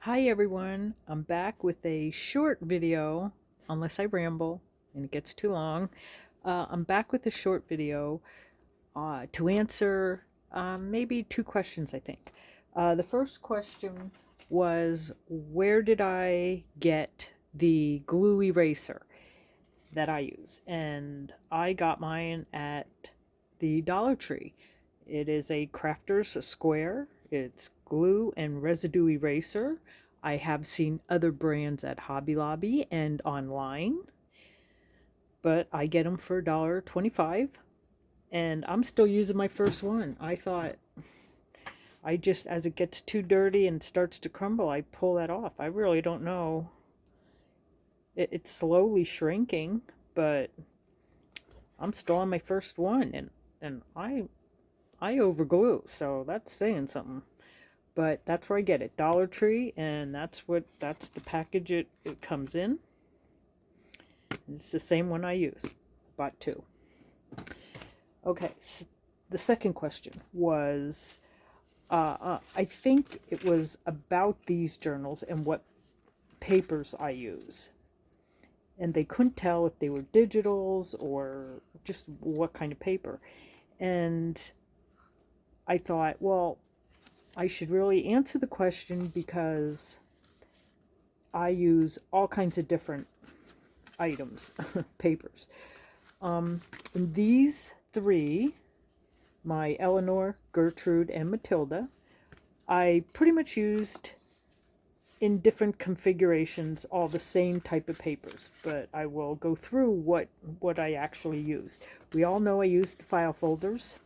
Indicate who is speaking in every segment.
Speaker 1: Hi everyone, I'm back with a short video, unless I ramble and it gets too long. I'm back with a short video to answer maybe two questions, I think. The first question was, where did I get the glue eraser that I use? And I got mine at the Dollar Tree. It is a Crafters Square. It's glue and residue eraser. I have seen other brands at Hobby Lobby and online, but I get them for $1.25, and I'm still using my first one. I thought as it gets too dirty and starts to crumble, I pull that off. I really don't know. It's slowly shrinking, but I'm still on my first one, and I overglue, so that's saying something. But that's where I get it, Dollar Tree, and that's the package it comes in. It's the same one I use. Bought two. Okay, so the second question was, I think it was about these journals and what papers I use. And they couldn't tell if they were digitals or just what kind of paper. And I thought, well, I should really answer the question because I use all kinds of different items, papers. And these three, my Eleanor, Gertrude, and Matilda, I pretty much used in different configurations all the same type of papers, but I will go through what I actually use. We all know I use the file folders.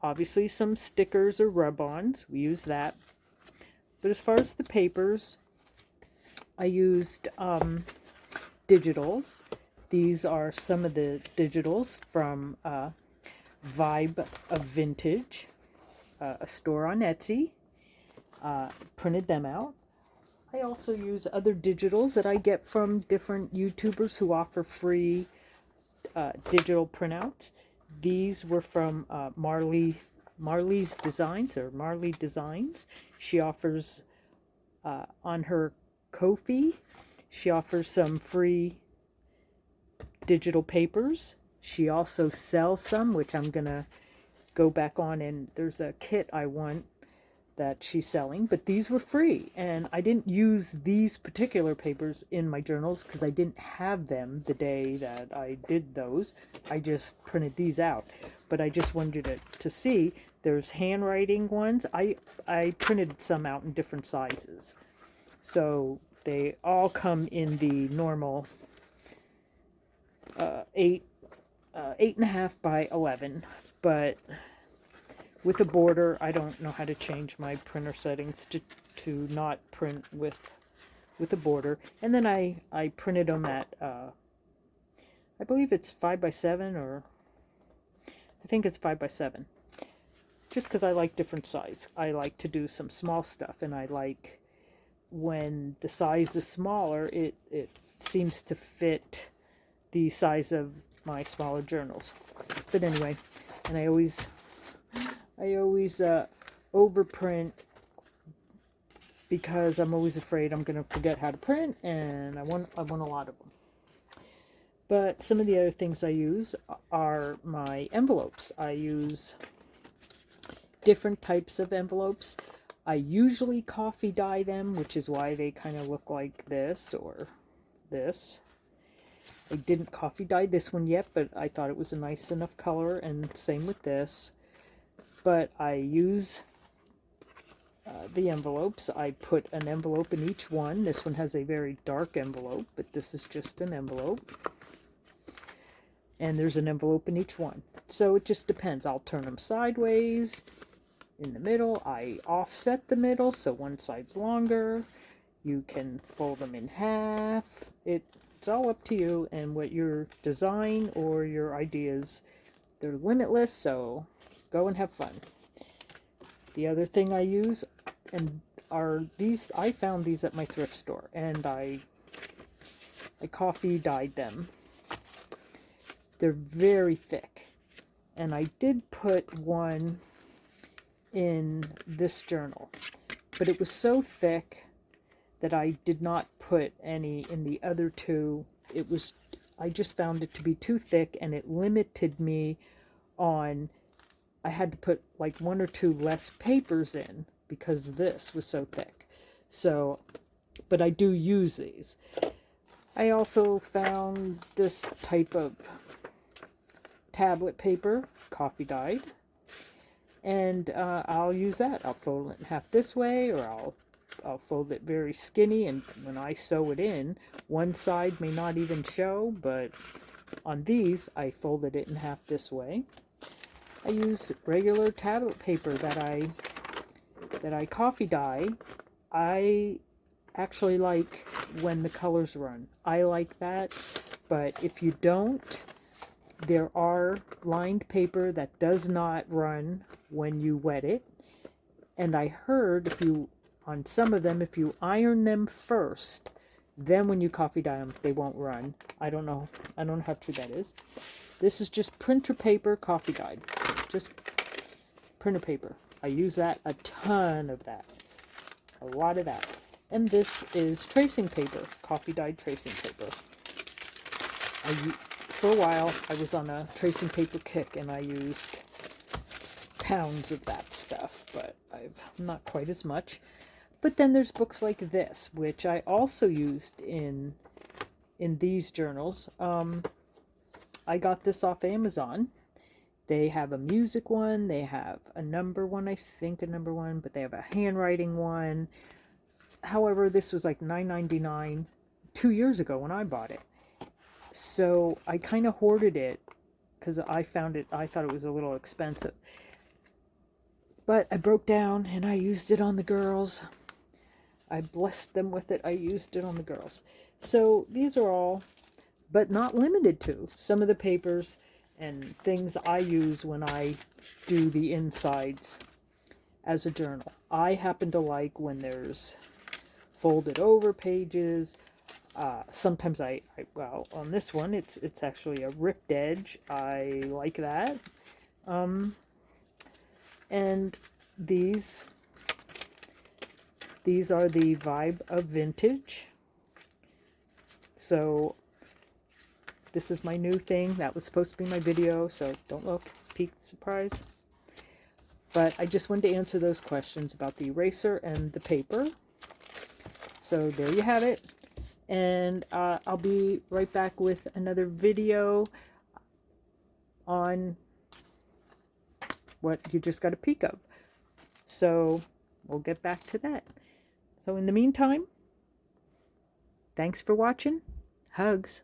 Speaker 1: Obviously some stickers or rub-ons, we use that. But as far as the papers, I used digitals. These are some of the digitals from Vibe of Vintage, a store on Etsy. Printed them out. I also use other digitals that I get from different YouTubers who offer free digital printouts. These were from Marley's Designs, or Marley Designs. She offers on her Ko-fi, she offers some free digital papers. She also sells some, which I'm gonna go back on, and there's a kit I want that she's selling, but these were free, and I didn't use these particular papers in my journals because I didn't have them the day that I did those. I just printed these out, but I just wanted you to see there's handwriting ones. I printed some out in different sizes, so they all come in the normal 8.5 by 11, but with a border. I don't know how to change my printer settings to not print with a border. And then I printed them at I believe it's 5x7, or I think it's 5x7, just because I like different size. I like to do some small stuff, and I like when the size is smaller, it seems to fit the size of my smaller journals. But anyway, and I always overprint because I'm always afraid I'm going to forget how to print, and I want a lot of them. But some of the other things I use are my envelopes. I use different types of envelopes. I usually coffee dye them, which is why they kind of look like this or this. I didn't coffee dye this one yet, but I thought it was a nice enough color, and same with this. But I use the envelopes. I put an envelope in each one. This one has a very dark envelope, but this is just an envelope. And there's an envelope in each one. So it just depends. I'll turn them sideways. In the middle, I offset the middle so one side's longer. You can fold them in half. It's all up to you and what your design or your ideas. They're limitless, so go and have fun. The other thing I use are these. I found these at my thrift store, and I coffee dyed them. They're very thick, and I did put one in this journal, but it was so thick that I did not put any in the other two. I just found it to be too thick, and it limited me on, I had to put like one or two less papers in because this was so thick. So, but I do use these. I also found this type of tablet paper, coffee dyed, and I'll use that. I'll fold it in half this way, or I'll fold it very skinny, and when I sew it in, one side may not even show, but on these, I folded it in half this way. I use regular tablet paper that I coffee dye. I actually like when the colors run. I like that, but if you don't, there are lined paper that does not run when you wet it. And I heard on some of them, if you iron them first, then when you coffee dye them, they won't run. I don't know how true that is. This is just printer paper, coffee dyed. Just printer paper. I use that, a ton of that. A lot of that. And this is tracing paper, coffee dyed tracing paper. For a while, I was on a tracing paper kick, and I used pounds of that stuff, but I've not quite as much. But then there's books like this, which I also used in these journals. I got this off Amazon. They have a music one, they have a number one, I think a number one, but they have a handwriting one. However, this was like $9.99 2 years ago when I bought it. So I kind of hoarded it because I thought it was a little expensive. But I broke down and I used it on the girls. I blessed them with it. I used it on the girls. So these are all, but not limited to, some of the papers and things I use when I do the insides as a journal. I happen to like when there's folded over pages. Sometimes well, on this one, it's actually a ripped edge. I like that. And these are the Vibe of Vintage. So this is my new thing. That was supposed to be my video, so don't look, peek, surprise. But I just wanted to answer those questions about the eraser and the paper. So there you have it. And I'll be right back with another video on what you just got a peek of. So we'll get back to that. So in the meantime, thanks for watching. Hugs.